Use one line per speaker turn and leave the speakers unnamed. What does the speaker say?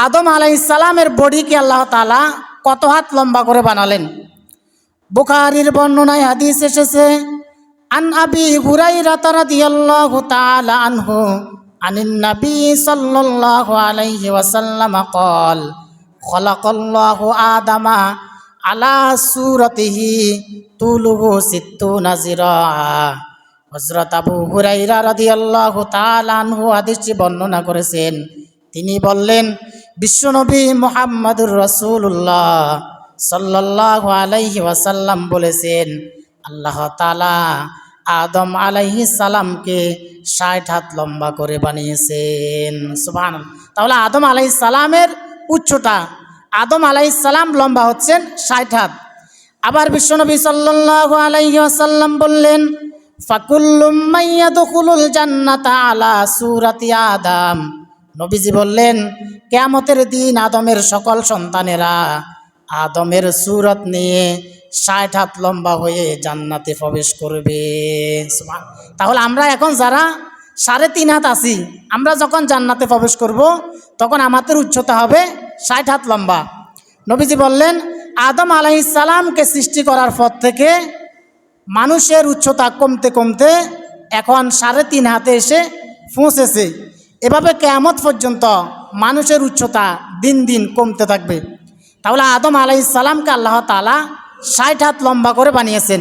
আদম আলাইহিস সালামের বডিকে আল্লাহ তাআলা কত হাত লম্বা করে বানালেন? বুখারীর বর্ণনায় হাদিস এসেছে, আন আবি হুরায়রা রাদিয়াল্লাহু তাআলা আনহু আনিন নবী সাল্লাল্লাহু আলাইহি ওয়াসাল্লাম قال খলাকাল্লাহু আদামা আলা সূরাতিহি তুলুহু সিত্তুনা জিরাআ। হযরত আবু হুরায়রা রাদিয়াল্লাহু তাআলা আনহু হাদিসটি বর্ণনা করেছেন। তিনি বললেন, বিশ্বনবী মুহাম্মদুর রাসূলুল্লাহ সাল্লাল্লাহু আলাইহি ওয়াসাল্লাম বলেছেন, আল্লাহ তাআলা আদম আলাইহিস সালামকে 60 হাত লম্বা করে বানিয়েছেন। সুবহানাল্লাহ। তাহলে আদম আলাইহিস সালামের উচ্চতা, আদম আলাইহিস সালাম লম্বা হচ্ছেন 60 হাত। আবার বিশ্বনবী সাল্লাল্লাহু আলাইহি ওয়াসাল্লাম বললেন, ফাকুল্লুম মাইয়াদখুলুল জান্নাতা আলা সূরাতি আদম। নবীজি বললেন, কিয়ামতের দিন আদমের সকল সন্তানেরা আদমের সূরত নিয়ে 60 হাত লম্বা হয়ে জান্নাতে প্রবেশ করবে। তাহলে আমরা এখন যারা 3.5 হাত আছি, আমরা যখন জান্নাতে প্রবেশ করব তখন আমাদের উচ্চতা হবে 60 হাত লম্বা। নবীজি বললেন, আদম আলাইহিস সালামকে সৃষ্টি করার পর থেকে মানুষের উচ্চতা কমতে কমতে এখন 3.5 হাতে এসে পৌঁছেছে। এভাবে কিয়ামত পর্যন্ত মানুষের উচ্চতা দিন দিন কমতে থাকবে। তাহলে আদম আলাইহিস সালামকে আল্লাহ তাআলা 60 হাত লম্বা করে বানিয়েছেন।